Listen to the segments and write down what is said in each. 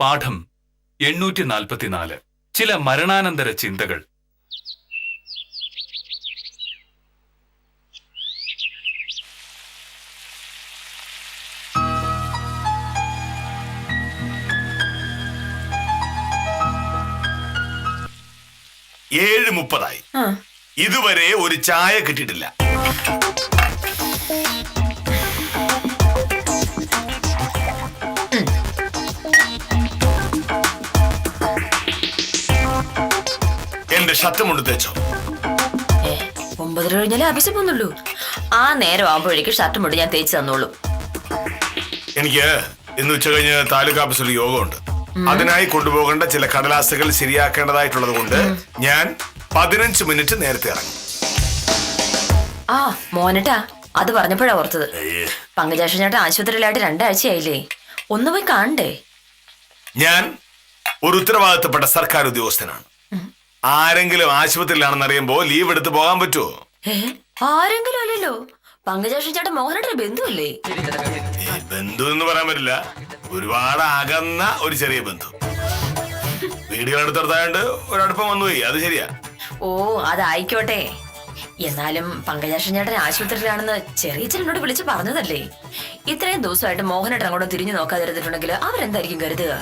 പാഠം 844 ചില മരണാനന്തര ചിന്തകൾ. ഏഴ് 30 ഇതുവരെ ഒരു ചായ കിട്ടിയിട്ടില്ല. എന്റെ ഷർട്ട് കൊണ്ട് തേച്ചോ? 9 കഴിഞ്ഞാലേ ഓഫീസിൽ പോകുന്നുള്ളൂ. ആ നേരം ആകുമ്പോഴേക്ക് ഷർട്ട് മുണ്ട് ഞാൻ തേച്ച് തന്നോളൂ. എനിക്ക് ഇന്ന് ഉച്ച കഴിഞ്ഞ് താലൂക്ക് ഓഫീസിൽ യോഗമുണ്ട്. അതിനായി കൊണ്ടുപോകേണ്ട ചില കടലാസുകൾ ശരിയാക്കേണ്ടതായിട്ടുള്ളത് കൊണ്ട് ഞാൻ 15 മിനിറ്റ് നേരത്തെ ഇറങ്ങും. ആ മോനട്ടാ, അത് പറഞ്ഞപ്പോഴാ ഓർത്തത്. പങ്കജാക്ഷൻ ചേട്ടൻ ആശുപത്രിയിലായിട്ട് 2 ആഴ്ചയായില്ലേ, ഒന്ന് പോയി കാണണ്ടേ? ഞാൻ ഒരു ഉത്തരവാദിത്തപ്പെട്ട സർക്കാർ ഉദ്യോഗസ്ഥനാണ്. ആരെങ്കിലും ആശുപത്രിയിലാണെന്ന് അറിയുമ്പോ ലീവ് എടുത്ത് പോകാൻ പറ്റുമോ? ആരെങ്കിലും അല്ലല്ലോ, പങ്കജാക്ഷൻ ചേട്ടൻ മോഹനയുടെ ബന്ധുവല്ലേ? ബന്ധു എന്ന് പറയാൻ പറ്റില്ല, ഒരുപാട് അകന്ന ഒരു ചെറിയ ബന്ധു. വീടുകൾ അടുത്തടുത്തായോണ്ട് ഒരടുപ്പം വന്നുപോയി, അത് ശരിയാ. ഓ അതായിക്കോട്ടെ. എന്നാലും പങ്കജാക്ഷൻ ചേട്ടൻ ആശുപത്രിയിലാണെന്ന് ചെറിയച്ഛനോട് വിളിച്ച് പറഞ്ഞതല്ലേ? ഇത്രയും ദിവസമായിട്ട് മോഹനേട്ടൻ അങ്ങോട്ട് തിരിഞ്ഞു നോക്കാതിരുന്നിട്ടുണ്ടെങ്കിൽ അവരെന്തായിരിക്കും കരുതുക?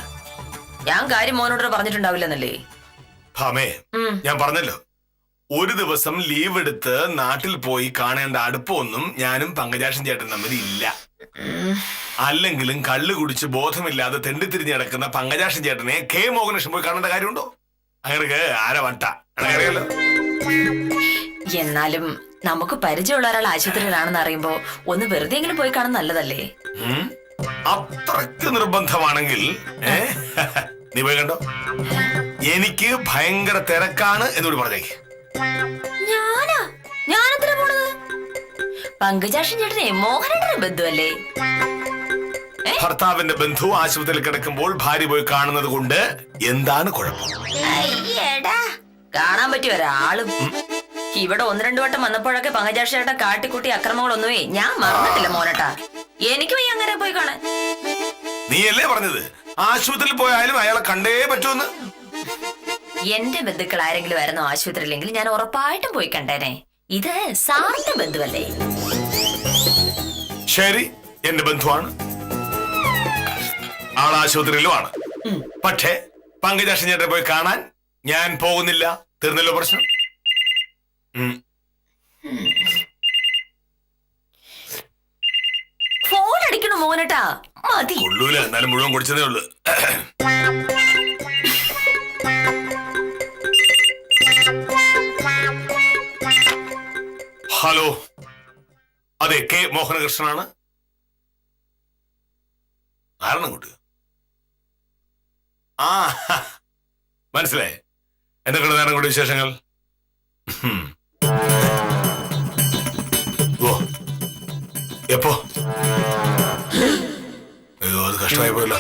ഞാൻ കാര്യം മോഹനോട് പറഞ്ഞിട്ടുണ്ടാവില്ലെന്നല്ലേ? ഭാമേ, ഞാൻ പറഞ്ഞല്ലോ, ഒരു ദിവസം ലീവ് എടുത്ത് നാട്ടിൽ പോയി കാണേണ്ട അടുപ്പമൊന്നും ഞാനും പങ്കജാക്ഷൻ ചേട്ടൻ തമ്മിൽ ഇല്ല. അല്ലെങ്കിലും കള്ളു കുടിച്ച് ബോധമില്ലാതെ തെണ്ടിത്തിരിഞ്ഞ് കിടക്കുന്ന പങ്കജാക്ഷൻ ചേട്ടനെ കെ മോഹനകൃഷ്ണൻ പോയി കാണേണ്ട കാര്യമുണ്ടോ? അങ്ങനെ ആരെ വട്ട അറിയാലോ. എന്നാലും നമുക്ക് പരിചയമുള്ള ഒരാൾ ആശുപത്രിയിലാണെന്ന് അറിയുമ്പോ ഒന്ന് വെറുതെ എങ്കിലും പോയി കാണാൻ നല്ലതല്ലേ? അത്രയ്ക്ക് നിർബന്ധമാണെങ്കിൽ നീ പോയി കണ്ടോ. എനിക്ക് ഭയങ്കര തിരക്കാണ് എന്നോട് പറഞ്ഞേക്ക്. ഞാനെന്തിനാ പോണത്? പങ്കജാക്ഷൻ ചേട്ടനെ മോഹനേട്ടന്റെ ബന്ധുവല്ലേ? ഭർത്താവിന്റെ ബന്ധു ആശുപത്രിയിൽ കിടക്കുമ്പോൾ ഭാര്യ പോയി കാണുന്നത് കൊണ്ട് എന്താണ് കുഴപ്പം? കാണാൻ പറ്റിയ ഒരാളും ഇവിടെ 1-2 വട്ടം വന്നപ്പോഴൊക്കെ പങ്കജാക്ഷൻ ചേട്ടൻ കാട്ടിക്കുട്ടി അക്രമങ്ങളൊന്നുമേ ഞാൻ മറന്നിട്ടില്ല മോനട്ടാ. എനിക്ക് പോയി അങ്ങനെ പോയി കാണാൻ. നീയല്ലേ പറഞ്ഞത് ആശുപത്രിയിൽ പോയാലും അയാളെ കണ്ടേ പറ്റുമെന്ന്? എന്റെ ബന്ധുക്കൾ ആരെങ്കിലും ആയിരുന്നു ആശുപത്രിയിലെങ്കിൽ ഞാൻ ഉറപ്പായിട്ടും പോയി കണ്ടേനെ. ഇത് സാറിന്റെ ബന്ധുവല്ലേ? ശരി, എന്റെ ബന്ധുവാണ്, ആൾ ആശുപത്രിയിലുമാണ്. പക്ഷേ പങ്കജാക്ഷൻ ചേട്ടനെ പോയി കാണാൻ ഞാൻ പോകുന്നില്ല. തീർന്നല്ലോ പ്രശ്നം. ഫോൺ അടിക്കണു മോനട്ടാ, മതി. കൊള്ളൂല, എന്നാലും മുഴുവൻ കുടിച്ചതേ ഉള്ളു. ഹലോ, അതെ, കെ മോഹനകൃഷ്ണനാണ്. ആരണംകുട്ടി. ആ മനസ്സിലായി. എന്തൊക്കെയാണ് നാരായണൻകുട്ടി വിശേഷങ്ങൾ? ഓ എപ്പോ? അയ്യോ, അത് കഷ്ടമായി പോയല്ലോ.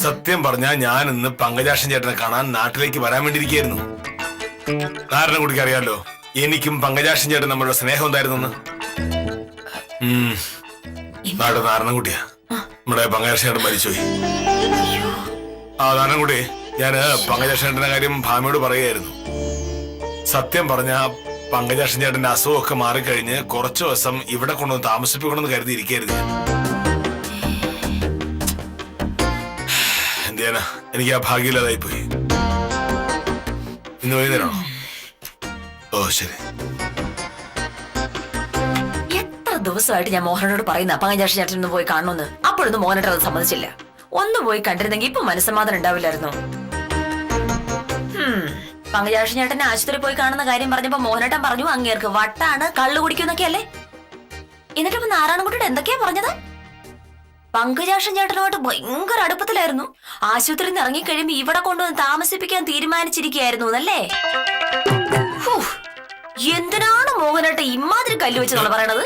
സത്യം പറഞ്ഞാ ഞാൻ ഇന്ന് പങ്കജാക്ഷൻ ചേട്ടനെ കാണാൻ നാട്ടിലേക്ക് വരാൻ വേണ്ടിയിരിക്കുകയായിരുന്നു. നാരായണൻകുട്ടിക്ക് അറിയാലോ എനിക്കും പങ്കജാക്ഷൻ ചേട്ടൻ നമ്മളുടെ സ്നേഹം എന്തായിരുന്നു. നാട് നാരായണൻകുട്ടിയാ, നമ്മുടെ പങ്കജാക്ഷൻ ചേട്ടൻ മരിച്ചുപോയി. ആ നാരായണൻകുട്ടി, ഞാന് പങ്കജാക്ഷൻ ചേട്ടന്റെ കാര്യം ഭാമയോട് പറയുകയായിരുന്നു. സത്യം പറഞ്ഞ പങ്കജാക്ഷൻ ചേട്ടന്റെ അസുഖമൊക്കെ മാറിക്കഴിഞ്ഞ് കുറച്ചു ദിവസം ഇവിടെ കൊണ്ടുവന്ന് താമസിപ്പിക്കണമെന്ന് കരുതിയിരിക്കരുത്. എന്തിനാ, എനിക്ക് ആ ഭാഗ്യമില്ലാതായി പോയി. ഇന്ന് വൈകുന്നേരമാണോ? ഓ ശരി. എത്ര ദിവസമായിട്ട് ഞാൻ മോഹനോട് പറയുന്ന പങ്കജാക്ഷൻ ചേട്ടൻ ഒന്ന് പോയി കാണണമെന്ന്. അപ്പോഴൊന്നും മോഹനേട്ടൻ അത് സമ്മതിച്ചില്ല. ഒന്ന് പോയി കണ്ടിരുന്നെങ്കിൽ ഇപ്പൊ മനസ്സമാധാനം ഉണ്ടാവില്ലായിരുന്നു. പങ്കജാക്ഷൻ ചേട്ടനെ ആശുപത്രി പോയി കാണുന്ന കാര്യം പറഞ്ഞപ്പോ മോഹനേട്ടൻ പറഞ്ഞു അങ്ങേർക്ക് വട്ടാണ്, കള്ളു കുടിക്കുന്നൊക്കെ അല്ലേ. എന്നിട്ടിപ്പോ നാരായണൻകുട്ടിയുടെ എന്തൊക്കെയാ പറഞ്ഞത്? പങ്കജാക്ഷൻ ചേട്ടനുമായിട്ട് ഭയങ്കര അടുപ്പത്തിലായിരുന്നു. ആശുപത്രിയിൽ നിന്ന് ഇറങ്ങിക്കഴിയുമ്പോ ഇവിടെ കൊണ്ടുവന്ന് താമസിപ്പിക്കാൻ തീരുമാനിച്ചിരിക്കുകയായിരുന്നു എന്നല്ലേ? എന്തിനാണ് മോഹനേട്ടൻ ഇമാതിരി കല്ല് വെച്ചെന്നാണ് പറയണത്?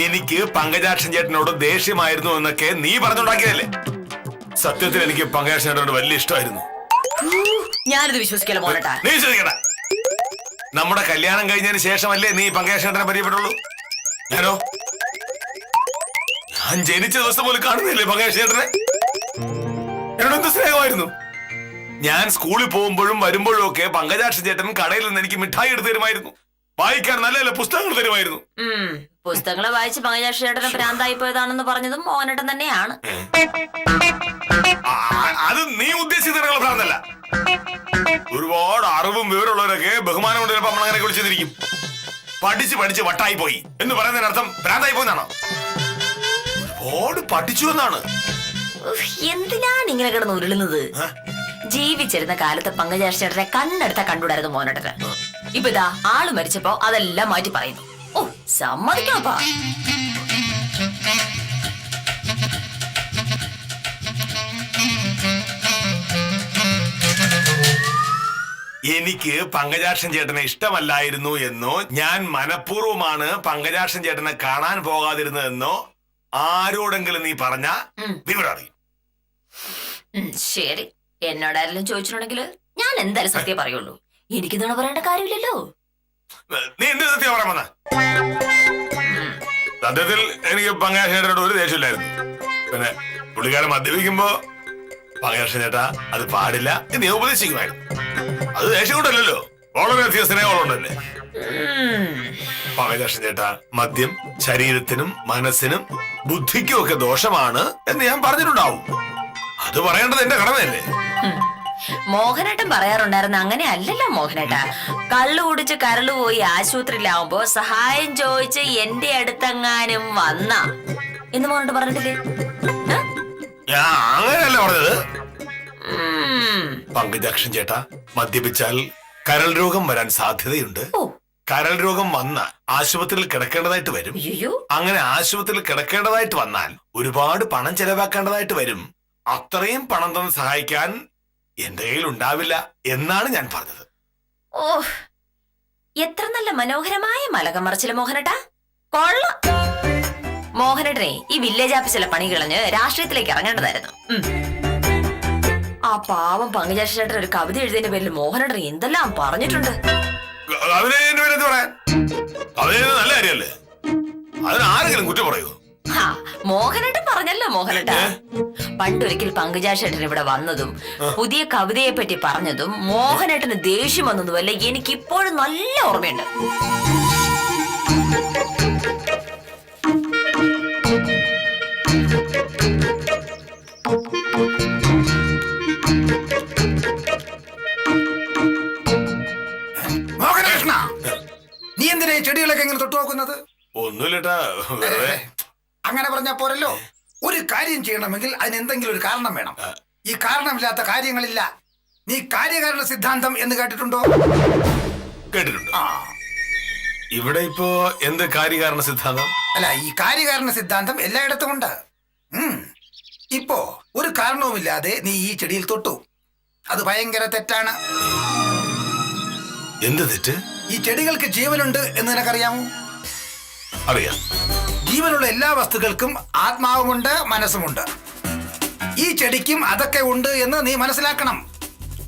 എനിക്ക് പങ്കജാക്ഷൻ ചേട്ടനോട് ദേഷ്യമായിരുന്നു എന്നൊക്കെ നീ പറഞ്ഞുണ്ടാക്കിയതല്ലേ? സത്യത്തിൽ എനിക്ക് പങ്കജാക്ഷൻ ചേട്ടനോട് വലിയ ഇഷ്ടമായിരുന്നു. ഞാനിത് വിശ്വസിക്കല മോഹനേട്ടാ. നീ വിശ്വസിക്കണ്ട. നമ്മുടെ കല്യാണം കഴിഞ്ഞതിന് ശേഷമല്ലേ നീ പങ്കജാക്ഷൻ ചേട്ടനെ പരിചയപ്പെട്ടുള്ളൂ? ഞാൻ ജനിച്ച ദിവസം പോലും കാണുന്നില്ലേ പങ്കജാക്ഷി ചേട്ടനെ? എന്നോട് എന്ത് സ്നേഹമായിരുന്നു. ഞാൻ സ്കൂളിൽ പോകുമ്പോഴും വരുമ്പോഴും ഒക്കെ പങ്കജാക്ഷി ചേട്ടൻ കടയിൽ നിന്ന് എനിക്ക് മിഠായി എടുത്ത് തരുമായിരുന്നു. വായിക്കാൻ നല്ല നല്ല പുസ്തകങ്ങൾ തരുമായിരുന്നു. പുസ്തകങ്ങളെ വായിച്ച് പങ്കജാക്ഷി ചേട്ടന് ഭ്രാന്തായി പോയതാണെന്ന് പറഞ്ഞതും മോഹനേട്ടൻ തന്നെയാണ്. അത് നീ ഉദ്ദേശിക്കുന്ന ഭ്രാന്തല്ല. ഒരുപാട് അറിവും വിവരമുള്ളവരൊക്കെ ബഹുമാനം കൊണ്ട് ചിലപ്പോൾ നമ്മളങ്ങനെ വിളിച്ചിരിക്കും. പഠിച്ച് പഠിച്ച് വട്ടായി പോയി എന്ന് പറയുന്നതിനർത്ഥം ഭ്രാന്തായി പോയെന്നാണോ? ഒരുപാട് പഠിച്ചു എന്നാണ്. എന്തിനാണ് ഇങ്ങനെ കിടന്ന് ഉരുളുന്നത്? ജീവിച്ചിരുന്ന കാലത്ത് പങ്കജാക്ഷി ചേട്ടനെ കണ്ണെടുത്ത കണ്ടുകൂടായിരുന്നു മോഹനേട്ടന്. ഇപ്പൊ ഇതാ ആള് മരിച്ചപ്പോ അതെല്ലാം മാറ്റി പറയുന്നു. ഓ സമ്മതിക്കാപ്പാ. എനിക്ക് പങ്കജാക്ഷൻ ചേട്ടനെ ഇഷ്ടമല്ലായിരുന്നു എന്നോ ഞാൻ മനഃപൂർവ്വമാണ് പങ്കജാക്ഷൻ ചേട്ടനെ കാണാൻ പോകാതിരുന്നതെന്നോ ആരോടെങ്കിലും നീ പറഞ്ഞ വിവരം അറിയും. ശരി, എന്നോടാരെങ്കിലും ചോദിച്ചിട്ടുണ്ടെങ്കിൽ ഞാൻ എന്തായാലും സത്യം പറയുള്ളൂ. എനിക്ക് ഇതാണ് പറയേണ്ട കാര്യമില്ലല്ലോ. നീ എന്ത് സത്യം പറയാൻ വന്ന? സത്യത്തിൽ എനിക്ക് പങ്കജാക്ഷൻ ചേട്ടനോട് ഒരു ദേഷ്യമില്ലായിരുന്നു. പിന്നെ പുള്ളിക്കാരൻ മദ്യപിക്കുമ്പോ പങ്കജാക്ഷൻ ചേട്ടാ അത് പാടില്ല എന്ന് ഉപദേശിക്കുമായിരുന്നു. അത് ദേഷ്യം കൊണ്ടല്ലോ, വളരെയധികം സ്നേഹമുണ്ടല്ലേ. പങ്കജാക്ഷൻ ചേട്ടാ മദ്യം ശരീരത്തിനും മനസ്സിനും ബുദ്ധിക്കും ഒക്കെ ദോഷമാണ് എന്ന് ഞാൻ പറഞ്ഞിട്ടുണ്ടാവും. അത് പറയേണ്ടത് എന്റെ കടമയല്ലേ. മോഹനേട്ടൻ പറയാറുണ്ടായിരുന്നു അങ്ങനെ അല്ലല്ലോ മോഹനേട്ട. കള്ളു കുടിച്ച് കരളു പോയി ആശുപത്രിയിലാവുമ്പോ സഹായം ചോദിച്ച് എന്റെ അടുത്തെങ്ങാനും വന്ന എന്ന് മോഹനേട്ടൻ പറഞ്ഞിട്ടില്ലേ? ഞാൻ അങ്ങനെയല്ല പറഞ്ഞത്. പങ്കജാക്ഷൻ ചേട്ടാ മദ്യപിച്ചാൽ കരൾ രോഗം വരാൻ സാധ്യതയുണ്ട്. കരൾ രോഗം വന്ന ആശുപത്രിയിൽ കിടക്കേണ്ടതായിട്ട് വരും. അങ്ങനെ ആശുപത്രിയിൽ കിടക്കേണ്ടതായിട്ട് വന്നാൽ ഒരുപാട് പണം ചെലവാക്കേണ്ടതായിട്ട് വരും. അത്രയും പണം തന്ന് സഹായിക്കാൻ എന്റെ കയ്യിൽ ഉണ്ടാവില്ല എന്നാണ് ഞാൻ പറഞ്ഞത്. ഓ എത്ര നല്ല മനോഹരമായ മലകം മറിച്ചില്ല മോഹനേട്ടാ. കൊള്ള മോഹനേട്ടനെ ഈ വില്ലേജ് ഓഫീസിലെ പണി കളഞ്ഞ് രാഷ്ട്രീയത്തിലേക്ക് ഇറങ്ങേണ്ടതായിരുന്നു. ആ പാവം പങ്കജാക്ഷി ചേട്ടൻ ഒരു കവിത എഴുതിയതിന്റെ പേരിൽ മോഹനേട്ടൻ എന്തെല്ലാം പറഞ്ഞിട്ടുണ്ട്. നല്ല കാര്യല്ലേ, അതിന് ആരെങ്കിലും കുറ്റം പറയൂ? മോഹനേട്ടൻ പറഞ്ഞല്ലോ മോഹനേട്ട. പണ്ടൊരിക്കൽ പങ്കജാക്ഷി ചേട്ടൻ ഇവിടെ വന്നതും പുതിയ കവിതയെ പറ്റി പറഞ്ഞതും മോഹനേട്ടന് ദേഷ്യം വന്നതുമല്ല എനിക്ക് ഇപ്പോഴും നല്ല ഓർമ്മയുണ്ട്. മോഹനകൃഷ്ണ, നീ എന്തിനാ ചെടികളൊക്കെ എങ്ങനെ തൊട്ടു നോക്കുന്നത്? ഒന്നുമില്ലട്ടാ, അങ്ങനെ പറഞ്ഞാ പോരല്ലോ. ഒരു കാര്യം ചെയ്യണമെങ്കിൽ അതിന് എന്തെങ്കിലും ഒരു കാരണം വേണം. ഈ കാരണമില്ലാത്ത കാര്യങ്ങളില്ല. നീ കാര്യകാരണ സിദ്ധാന്തം എന്ന് കേട്ടിട്ടുണ്ടോ? കേട്ടിട്ടുണ്ട്. ഇവിടെ ഇപ്പോ എന്ത് കാര്യകാരണ സിദ്ധാന്തം? അല്ല, ഈ കാര്യകാരണ സിദ്ധാന്തം എല്ലായിടത്തും ഉണ്ട്. ഇപ്പോ ഒരു കാരണവുമില്ലാതെ നീ ഈ ചെടിയിൽ തൊട്ടു, അത് ഭയങ്കര തെറ്റാണ്. എന്ത് തെറ്റ്? ഈ ചെടികൾക്ക് ജീവനുണ്ട് എന്ന് നിനക്കറിയാമോ? അറിയാം. ജീവനുള്ള എല്ലാ വസ്തുക്കൾക്കും ആത്മാവുമുണ്ട്, മനസ്സുമുണ്ട്. ഈ ചെടിക്കും അതൊക്കെ ഉണ്ട് എന്ന് നീ മനസ്സിലാക്കണം.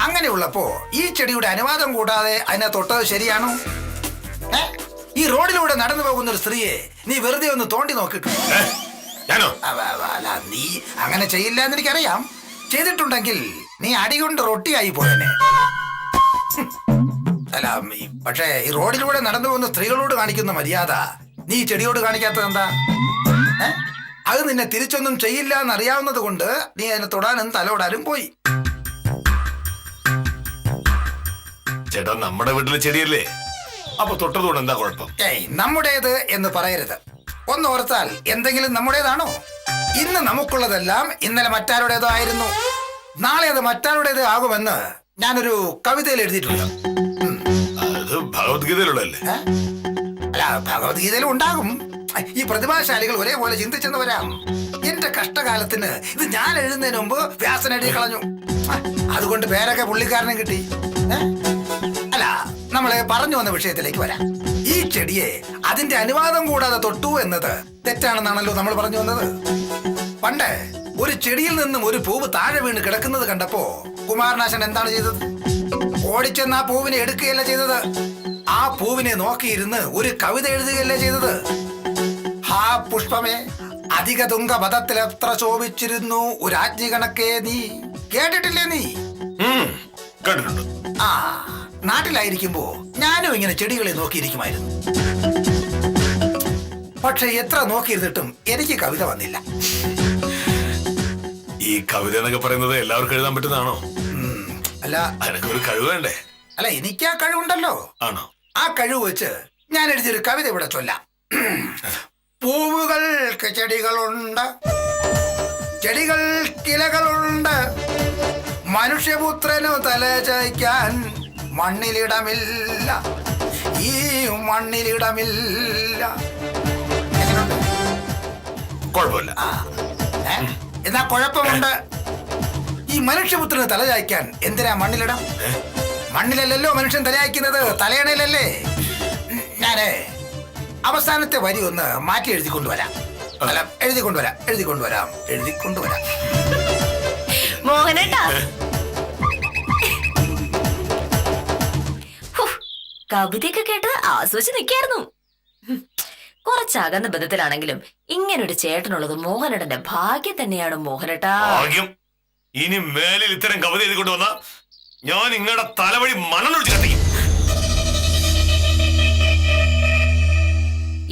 അങ്ങനെയുള്ളപ്പോ ഈ ചെടിയുടെ അനുവാദം കൂടാതെ അതിനെ തൊട്ടത് ശരിയാണോ? ഈ റോഡിലൂടെ നടന്നു പോകുന്ന ഒരു സ്ത്രീയെ നീ വെറുതെ ഒന്ന് തോണ്ടി നോക്കിയിട്ടുണ്ടോ? അല്ല, നീ അങ്ങനെ ചെയ്യില്ല എന്ന് എനിക്കറിയാം. ചെയ്തിട്ടുണ്ടെങ്കിൽ നീ അടികൊണ്ട് റൊട്ടിയായി പോയനെ. അല്ല, പക്ഷേ ഈ റോഡിലൂടെ നടന്നു പോകുന്ന സ്ത്രീകളോട് കാണിക്കുന്ന മര്യാദ നീ ചെടിയോട് കാണിക്കാത്തത് എന്താ? അത് നിന്നെ തിരിച്ചൊന്നും ചെയ്യില്ല എന്നറിയാവുന്നത് കൊണ്ട് നീ അതിനെ തൊടാനും തലോടാനും പോയി. ചേട്ടാ, നമ്മുടെ വീട്ടിലെ ചെടിയല്ലേ, അപ്പൊ തൊട്ടതുകൊണ്ട് എന്താ കുഴപ്പം? നമ്മുടേത് എന്ന് പറയരുത്. ഒന്നോർത്താൽ എന്തെങ്കിലും നമ്മുടേതാണോ? ഇന്ന് നമുക്കുള്ളതെല്ലാം ഇന്നലെ മറ്റാരുടേതോ ആയിരുന്നു. നാളെ അത് മറ്റാരുടേത് ആകുമെന്ന് ഞാനൊരു കവിതയിൽ എഴുതിയിട്ടുണ്ട്. അത് ഭഗവത്ഗീതയിലുള്ളല്ലേ? അല്ല, ഭഗവത്ഗീതയിലും ഉണ്ടാകും. ഈ പ്രതിഭാശാലികൾ ഒരേപോലെ ചിന്തിച്ചെന്ന് വരാം. എന്റെ കഷ്ടകാലത്തിന് ഇത് ഞാൻ എഴുതുന്നതിന് മുമ്പ് വ്യാസൻ എഴുതി കളഞ്ഞു. അതുകൊണ്ട് പേരൊക്കെ പുള്ളിക്കാരനും കിട്ടി. അല്ല, നമ്മളെ പറഞ്ഞു വന്ന വിഷയത്തിലേക്ക് വരാം. ഈ ചെടിയെ അതിന്റെ അനുവാദം കൂടാതെ തൊട്ടു എന്നത് തെറ്റാണെന്നാണല്ലോ നമ്മൾ പറഞ്ഞു വന്നത്. പണ്ട് ഒരു ചെടിയിൽ നിന്നും ഒരു പൂവ് താഴെ വീണ് കിടക്കുന്നത് കണ്ടപ്പോ കുമാരനാശൻ എന്താണ് ചെയ്തത്? ഓടിച്ചെന്ന് ആ പൂവിനെ എടുക്കുകയല്ല ചെയ്തത്. ആ പൂവിനെ നോക്കിയിരുന്ന് ഒരു കവിത എഴുതുകയല്ലേ ചെയ്തത്. ഹാ പുഷ്പമേ, അധിക തുങ്കപഥത്തിൽ എത്ര ശോഭിച്ചിരുന്നു ഒരാജ്ഞി കണക്കേ നീ. കേട്ടിട്ടില്ലേ നീ? കേട്ടിട്ടുണ്ട്. ആ, നാട്ടിലായിരിക്കുമ്പോ ഞാനും ഇങ്ങനെ ചെടികളെ നോക്കിയിരിക്കുമായിരുന്നു. പക്ഷെ എത്ര നോക്കിയിരുന്നിട്ടും എനിക്ക് കവിത വന്നില്ല. ഈ കവിത എന്നൊക്കെ പറയുന്നത് എല്ലാവർക്കും എഴുതാൻ പറ്റുന്നതാണോ? അല്ല അതിനൊക്കെ ഒരു കഴിവ് വേണ്ടേ? അല്ല, എനിക്ക് ആ കഴിവുണ്ടല്ലോ. ആണോ? ആ കഴിവ് വെച്ച് ഞാൻ എഴുതിയൊരു കവിത ഇവിടെ ചൊല്ലാം. പൂവുകൾക്ക് ചെടികളുണ്ട്, ചെടികൾക്കിലകളുണ്ട്, മനുഷ്യപുത്രനു തല ചായ്ക്കാൻ മണ്ണിലിടമില്ല, ഈ മണ്ണിലിടമില്ല. കുഴപ്പമില്ല. എന്നാ കുഴപ്പമുണ്ട്. ഈ മനുഷ്യപുത്രന് തല ചായ്ക്കാൻ എന്തിനാ മണ്ണിലിടം? മണ്ണിലല്ലല്ലോ മനുഷ്യൻ തലയാക്കുന്നത്, തലയണയിലല്ലേ. ഞാന് അവസാനത്തെ വരി ഒന്ന് മാറ്റി എഴുതിക്കൊണ്ടുവരാം. അല്ല, എഴുതിക്കൊണ്ടുവരാം. മോഹനേട്ടാ, കവിതയൊക്കെ കേട്ട് ആസ്വദിച്ച് നിൽക്കായിരുന്നു. കുറച്ച് അകന്ന ബന്ധത്തിലാണെങ്കിലും ഇങ്ങനൊരു ചേട്ടനുള്ളത് മോഹനേട്ടന്റെ ഭാഗ്യം തന്നെയാണ് മോഹനേട്ടാ. ഭാഗ്യം. ഇനി മേലിൽ ഇത്തരം കവിത എഴുതിക്കൊണ്ട് വന്ന ഞാൻ നിങ്ങളുടെ തലവഴി മണ്ണൊഴിച്ച് കത്തിക്കും.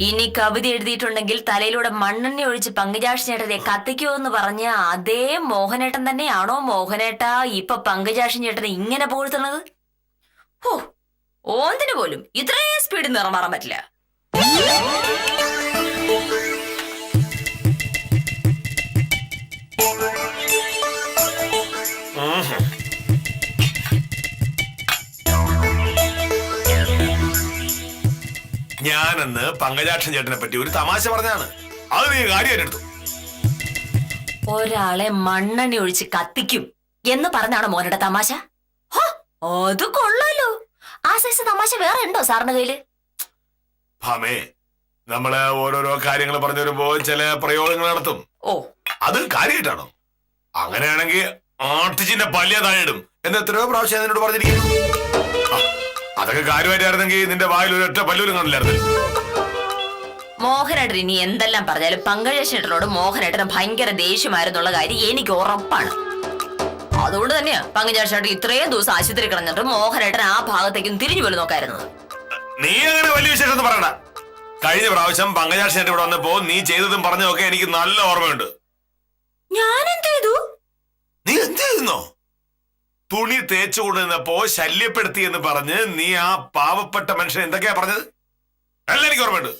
ഇനി കവിത എഴുതിയിട്ടുണ്ടെങ്കിൽ തലയിലൂടെ മണ്ണെണ്ണ ഒഴിച്ച് പങ്കജാക്ഷി ചേട്ടനെ കത്തിക്കോ എന്ന് പറഞ്ഞ അതേ മോഹനേട്ടൻ തന്നെയാണോ മോഹനേട്ടാ ഇപ്പൊ പങ്കജാക്ഷി ചേട്ടനെ ഇങ്ങനെ പോഴ്ത്തുന്നത്? ഹോ, ഓന്തിന് പോലും ഇത്രയും സ്പീഡിൽ നിറം മാറാൻ പറ്റില്ല. ഞാനെന്ന് പങ്കജാക്ഷൻ ചേട്ടനെ പറ്റി ഒരു തമാശ പറഞ്ഞാണ്. അത് നീ കാര്യമായിട്ടെടുത്തു. ഒരാളെ മണ്ണെണ്ണ ഒഴിച്ച് കത്തിക്കും എന്ന് പറഞ്ഞാണ് മോനയുടെ തമാശ. ഹോ, അത് കൊള്ളാലോ. ആ സൈസ് തമാശ വേറെ ഉണ്ടോ സാറിന്റെ കയ്യില്? ഭാമേ, നമ്മള് ഓരോരോ കാര്യങ്ങൾ പറഞ്ഞു വരുമ്പോ ചില പ്രയോഗങ്ങൾ നടത്തും. ഓ, അത് കാര്യമായിട്ടാണോ? അങ്ങനെയാണെങ്കിൽ ആർട്ടിച്ചിന്റെ പല്ലിയ താഴെയിടും എന്ന് എത്രയോ പ്രാവശ്യം എന്നോട് പറഞ്ഞിരിക്കുന്നു. അതൊക്കെ കാര്യമായിട്ടായിരുന്നെങ്കിൽ നിന്റെ വായിൽ ഒരു ഒറ്റ പല്ലൂരും കാണില്ലായിരുന്നു. മോഹനേട്ടൻ ഇനി എന്തെല്ലാം പറഞ്ഞാലും പങ്കജേട്ടനോട് മോഹനേട്ടന് ഭയങ്കര ദേഷ്യമായിരുന്നുള്ള കാര്യം എനിക്ക് ഉറപ്പാണ്. അതുകൊണ്ട് തന്നെയാ പങ്കജേട്ടൻ ഇത്രയും ദിവസം ആശുപത്രി കിടന്നിട്ട് മോഹനേട്ടൻ ആ ഭാഗത്തേക്കും തിരിഞ്ഞു പോലും നോക്കായിരുന്നത്. നീ അങ്ങനെ വലിയ വിശേഷം ഒന്നും പറയണ്ട. കഴിഞ്ഞ പ്രാവശ്യം പങ്കജാക്ഷൻ ഇവിടെ വന്നപ്പോ നീ ചെയ്തതും പറഞ്ഞതൊക്കെ എനിക്ക് നല്ല ഓർമ്മയുണ്ട്. ഞാൻ എന്ത് ചെയ്തു? നീ എന്ത് ചെയ്യുന്നോ? തുണി തേച്ചു കൊണ്ടുവന്നപ്പോ ശല്യപ്പെടുത്തി എന്ന് പറഞ്ഞ് നീ ആ പാവപ്പെട്ട മനുഷ്യൻ എന്തൊക്കെയാ പറഞ്ഞത്? എല്ലാം എനിക്ക് ഓർമ്മയുണ്ട്.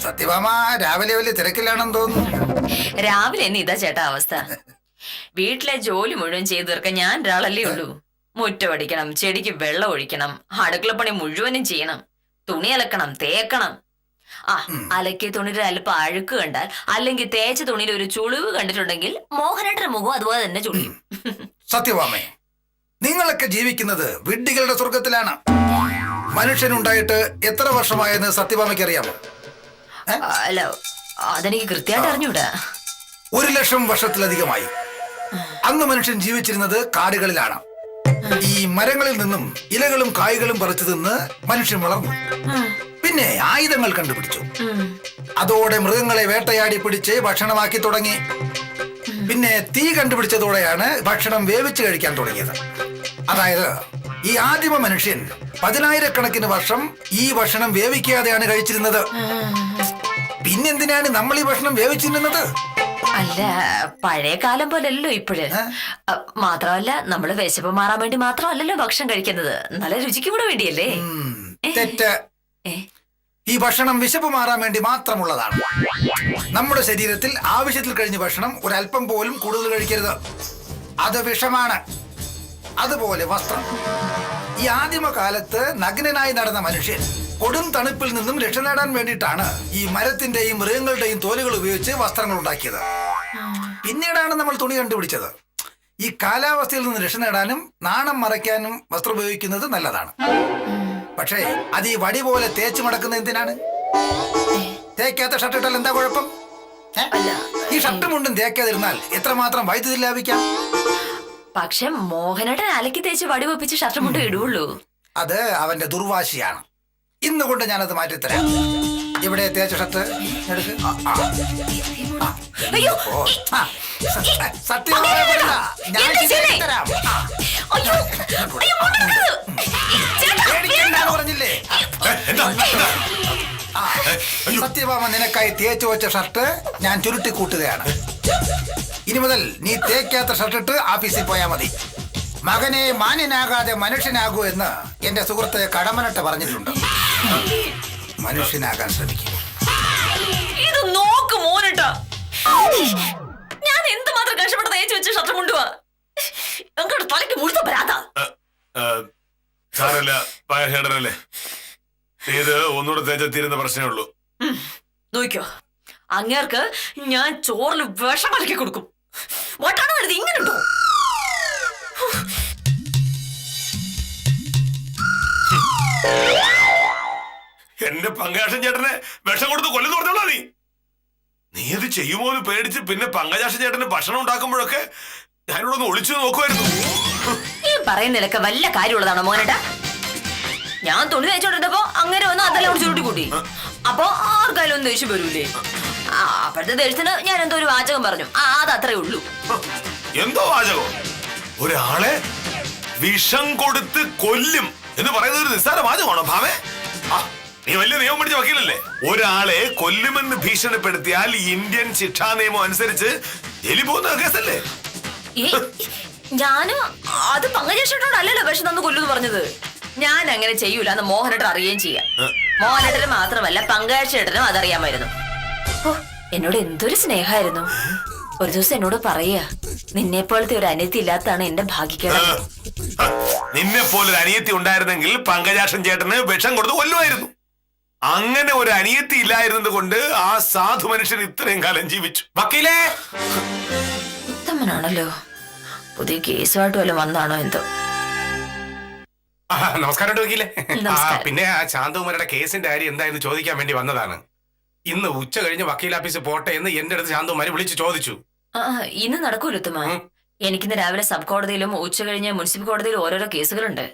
സത്യഭാമ രാവിലെ വലിയ തിരക്കിലാണെന്ന് തോന്നുന്നു. രാവിലെ തന്നെ ഇതാ ചേട്ടാ അവസ്ഥ. വീട്ടിലെ ജോലി മുഴുവൻ ചെയ്തു തീർക്കാൻ ഞാൻ ഒരാളല്ലേ ഉള്ളൂ. മുറ്റമടിക്കണം, ചെടിക്ക് വെള്ളം ഒഴിക്കണം, അടുക്കളപ്പണി മുഴുവനും ചെയ്യണം, തുണി അലക്കണം, തേക്കണം. ആ, അലക്കിയ തുണിയുടെ അല്പം അഴുക്ക് കണ്ടാൽ അല്ലെങ്കിൽ തേച്ച തുണിയിൽ ഒരു ചുളിവ് കണ്ടിട്ടുണ്ടെങ്കിൽ മോഹനേട്ടന്റെ മുഖം അതുപോലെ തന്നെ ചുളിയും. സത്യഭാമേ, നിങ്ങളൊക്കെ ജീവിക്കുന്നത് വിഡ്ഢികളുടെ സ്വർഗത്തിലാണ്. മനുഷ്യനുണ്ടായിട്ട് എത്ര വർഷമായെന്ന് സത്യഭാമയ്ക്ക് അറിയാമോ? അല്ല, അതെനിക്ക് കൃത്യമായിട്ട് അറിഞ്ഞൂടാ. 1,00,000 വർഷത്തിലധികമായി. അന്ന് മനുഷ്യൻ ജീവിച്ചിരുന്നത് കാടുകളിലാണ്. ഈ മരങ്ങളിൽ നിന്നും ഇലകളും കായ്കളും പറിച്ചു തിന്ന് മനുഷ്യൻ വളർന്നു. പിന്നെ ആയുധങ്ങൾ കണ്ടുപിടിച്ചു. അതോടെ മൃഗങ്ങളെ വേട്ടയാടി പിടിച്ച് ഭക്ഷണമാക്കി തുടങ്ങി. പിന്നെ തീ കണ്ടുപിടിച്ചതോടെയാണ് ഭക്ഷണം വേവിച്ച് കഴിക്കാൻ തുടങ്ങിയത്. അതായത് ഈ ആദിമ മനുഷ്യൻ 10,000-കണക്കിന് വർഷം ഈ ഭക്ഷണം വേവിക്കാതെയാണ് കഴിച്ചിരുന്നത്. പിന്നെന്തിനാണ് നമ്മൾ ഈ ഭക്ഷണം വേവിച്ചിരുന്നത്? അല്ല, പഴയ കാലം പോലല്ലോ ഇപ്പോഴ്. മാത്രമല്ല, നമ്മള് വിശപ്പ് മാറാൻ വേണ്ടി മാത്രമല്ലല്ലോ ഭക്ഷണം കഴിക്കുന്നത്, നല്ല രുചിക്ക് കൂടെ വേണ്ടിയല്ലേ. തെറ്റ്. ഈ ഭക്ഷണം വിശപ്പ് മാറാൻ വേണ്ടി മാത്രമുള്ളതാണ്. നമ്മുടെ ശരീരത്തിൽ ആവശ്യത്തിൽ കഴിഞ്ഞ ഭക്ഷണം ഒരല്പം പോലും കൂടുതൽ കഴിക്കരുത്. അത് വിഷമാണ്. അതുപോലെ വസ്ത്രം. ഈ ആദിമ കാലത്ത് നഗ്നനായി നടന്ന മനുഷ്യൻ കൊടും തണുപ്പിൽ നിന്നും രക്ഷ നേടാൻ വേണ്ടിയിട്ടാണ് ഈ മരത്തിന്റെയും മൃഗങ്ങളുടെയും തോലുകൾ ഉപയോഗിച്ച് വസ്ത്രങ്ങൾ ഉണ്ടാക്കിയത്. പിന്നീടാണ് നമ്മൾ തുണി കണ്ടുപിടിച്ചത്. ഈ കാലാവസ്ഥയിൽ നിന്ന് രക്ഷ നേടാനും നാണം മറയ്ക്കാനും വസ്ത്രം ഉപയോഗിക്കുന്നത് നല്ലതാണ്. പക്ഷേ അത് ഈ വടി പോലെ തേച്ച് മടക്കുന്ന എന്തിനാണ്? തേക്കാത്ത ഷർട്ട് ഇട്ടാൽ എന്താ കുഴപ്പം? ഈ ഷർട്ടും മുണ്ടും തേക്കാതിരുന്നാൽ എത്രമാത്രം വൈദ്യുതി ലാഭിക്കാം. പക്ഷെ മോഹനേട്ടൻ അലക്കി തേച്ച് വടി വെപ്പിച്ച് ഷർട്ട് മുണ്ട് ഇടുള്ളൂ. അത് അവന്റെ ദുർവാശിയാണ്. ഇന്നുകൊണ്ട് ഞാനത് മാറ്റിത്തരാം. ഇവിടെ തേച്ച ഷർട്ട് എടുക്ക്. അയ്യോ സത്യമായി പറയണ്ട. ഞാൻ ശരിയാക്കി തരാം. അയ്യോ അയ്യോ മോനെടുക്കരുത്. ചേട്ടാ, പേടിക്കണ്ടാന്ന് പറഞ്ഞില്ലേ? സത്യഭാമ, നിനക്കായി തേച്ചു വെച്ച ഷർട്ട് ഞാൻ ചുരുട്ടി കൂട്ടുകയാണ്. ഇനി മുതൽ നീ തേക്കാത്ത ഷർട്ട് ഇട്ട് ഓഫീസിൽ പോയാൽ മതി. മകനെ മാന്യനാകാതെ മനുഷ്യനാകൂ എന്ന് എന്റെ സുഹൃത്ത് കടമനട്ട് പറഞ്ഞിട്ടുണ്ട്. മനുഷ്യനാകാൻ ശ്രമിക്കും. ഇത് നോക്ക് മോനേട്ടാ, ഞാൻ എന്തുമാത്രം കഷ്ടപ്പെട്ട് തേച്ച് വെച്ച ഷർട്ട് കൊണ്ടുപോവാ. ഞങ്ങളുടെ തലയ്ക്ക് മുഴുത്ത ഭ്രാന്താ. സാരല്ല, ചേട്ടനല്ലേ, ഇത് ഒന്നുകൂടെ തേച്ച തീരുന്ന പ്രശ്നമേ ഉള്ളൂ. നോക്കിയോ, അങ്ങേർക്ക് ഞാൻ ചോറിൽ വിഷം കലക്കി കൊടുക്കും. വട്ടാണ് വരുന്നത്, ഇങ്ങനെ ഉണ്ടോ? എന്റെ പങ്കജാക്ഷൻ ചേട്ടനെ വിഷം കൊടുത്ത് കൊല്ലുന്നു പറഞ്ഞോളാ നീ ഇത് ചെയ്യുമോ എന്ന് പേടിച്ച് പിന്നെ പങ്കജാക്ഷൻ ചേട്ടന് ഭക്ഷണം ഉണ്ടാക്കുമ്പോഴൊക്കെ ഞാനിവിടെ ഒന്ന് ഒളിച്ചു നോക്കുമായിരുന്നു. ഈ പറയുന്നതിലൊക്കെ വല്ല കാര്യമുള്ളതാണോ മോനേട്ടാ? ഞാൻ തുണി തേച്ചോണ്ടിരുന്നപ്പോ അങ്ങനെ വന്ന് അതെല്ലാം കൂടി ചുരുട്ടി കൂട്ടി. അപ്പൊ ആർക്കായാലും ഒന്ന് ദേഷ്യം വരൂലേ? അപ്പോഴത്തെ ദേഷ്യത്തിന് ഞാൻ എന്തോ ഒരു വാചകം പറഞ്ഞു, അത് അത്രേ ഉള്ളൂ. എന്തോ വാചകം? ഒരാളെ വിഷം കൊടുത്ത് കൊല്ലും എന്ന് പറയുന്നത് ഒരു നിസ്സാര വാചകമാണോ ഭാവേ? നീ വലിയ നിയമം പഠിച്ച വക്കീലല്ലേ? ഒരാളെ കൊല്ലുമെന്ന് ഭീഷണിപ്പെടുത്തിയാൽ ഇന്ത്യൻ ശിക്ഷാ നിയമം അനുസരിച്ച് ജയിലിൽ പോകുന്ന കേസല്ലേ? ഞാന് അത് പങ്കജേഷനോടല്ലല്ലോ വിഷം തന്നു കൊല്ലുന്ന് പറഞ്ഞത്. ഞാൻ അങ്ങനെ ചെയ്യൂല എന്ന് മോഹനേട്ടൻ അറിയുകയും ചെയ്യാം. മോഹനേട്ടന് മാത്രമല്ല പങ്കജേട്ടനും അതറിയാമായിരുന്നു. ഓ, എന്നോട് എന്തൊരു സ്നേഹമായിരുന്നു. ഒരു ദിവസം എന്നോട് പറയാ, നിന്നെ പോലത്തെ ഒരു അനിയത്തി ഇല്ലാത്തതാണ് എന്റെ ഭാഗ്യക്കേട്. നിന്നെ പോലൊരു അനിയത്തി ഉണ്ടായിരുന്നെങ്കിൽ പങ്കജാക്ഷൻ ചേട്ടന് വിഷം കൊടുത്ത് കൊല്ലുമായിരുന്നു. അങ്ങനെ ഒരു അനിയത്തി ഇല്ലായിരുന്നത് കൊണ്ട് ആ സാധു മനുഷ്യൻ ഇത്രയും കാലം ജീവിച്ചു. വക്കീലേ, ഉത്തമനാണല്ലോ. പുതിയ കേസുമായിട്ട് വല്ലതും വന്നാണോ എന്തോ. നമസ്കാരം വക്കീലേ. നമസ്കാരം. പിന്നെ ആ ശാന്തകുമാരുടെ കേസിന്റെ കാര്യം എന്തായെന്ന് ചോദിക്കാൻ വേണ്ടി വന്നതാണ്. ഇന്ന് ഉച്ച കഴിഞ്ഞ് വക്കീൽ ഓഫീസിൽ പോട്ടെ എന്ന് എന്റെ അടുത്ത് ശാന്തകുമാരി വിളിച്ചു ചോദിച്ചു. ഇന്ന് നടക്കൂല ഉത്തമ. എനിക്കിന്ന് രാവിലെ സബ് കോടതിയിലും ഉച്ച കഴിഞ്ഞ് മുനിസിപ്പൽ കോടതിയിലും ഓരോരോ കേസുകളുണ്ട്.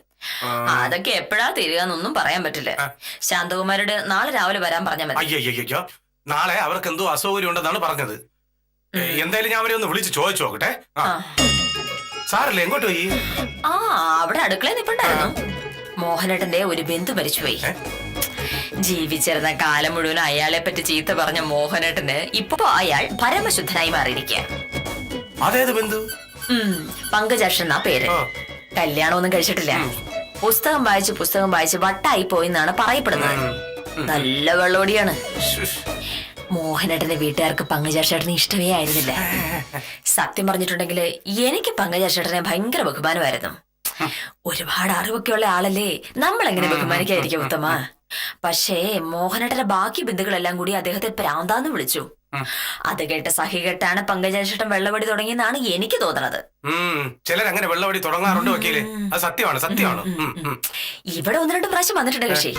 അതൊക്കെ എപ്പോഴാ തീരുകയെന്നൊന്നും പറയാൻ പറ്റില്ല. ശാന്തകുമാരോട് നാളെ രാവിലെ വരാൻ പറഞ്ഞാൽ മതി. അയ്യോ, നാളെ അവർക്ക് എന്തോ അസൗകര്യം ഉണ്ടെന്നാണ് പറഞ്ഞത്. എന്തായാലും ഞാൻ അവരെ ഒന്ന് വിളിച്ച് ചോദിച്ചു നോക്കട്ടെ. സാറല്ലേ, എങ്ങോട്ട് പോയി? അവിടെ അടുക്കളയിൽ നിൽപ്പുണ്ടായിരുന്നു. മോഹനേട്ടന്റെ ഒരു ബന്ധു മരിച്ചുപോയി. ജീവിച്ചിരുന്ന കാലം മുഴുവൻ അയാളെ പറ്റി ചീത്ത പറഞ്ഞ മോഹനേട്ടന് ഇപ്പൊ അയാൾ പരമശുദ്ധനായി മാറിയിരിക്കുക. അതേത് ബന്ധു? പങ്കജാക്ഷൻ എന്നാ പേര്. കല്യാണമൊന്നും കഴിച്ചിട്ടില്ല. പുസ്തകം വായിച്ച് വട്ടായി പോയിന്നാണ് പറയപ്പെടുന്നത്. നല്ല വെള്ളോടിയാണ്. മോഹനേട്ടന്റെ വീട്ടുകാർക്ക് പങ്കജാക്ഷേട്ടനെ ഇഷ്ടമേ ആയിരുന്നില്ല. സത്യം പറഞ്ഞിട്ടുണ്ടെങ്കിൽ എനിക്ക് പങ്കജാക്ഷേട്ടനെ ഭയങ്കര ബഹുമാനമായിരുന്നു. ഒരുപാട് അറിവൊക്കെ ഉള്ള ആളല്ലേ, നമ്മൾ എങ്ങനെ ബഹുമാനിക്കാതിരിക്കും ഉത്തമ? പക്ഷേ മോഹനേട്ടന്റെ ബാക്കി ബന്ധുക്കളെല്ലാം കൂടി അദ്ദേഹത്തെ പ്രാന്താന്ന് വിളിച്ചു. അത് കേട്ട് സഹികെട്ടാണ് പങ്കജാക്ഷേട്ടൻ വെള്ളവടി തുടങ്ങിയെന്നാണ് എനിക്ക് തോന്നുന്നത്. ചിലരങ്ങനെ വെള്ളവടി തുടങ്ങാറുണ്ട് വക്കീലേ, അത് സത്യമാണ്. ഇവിടെ 1-2 പ്രാവശ്യം വന്നിട്ടുണ്ട് കക്ഷി.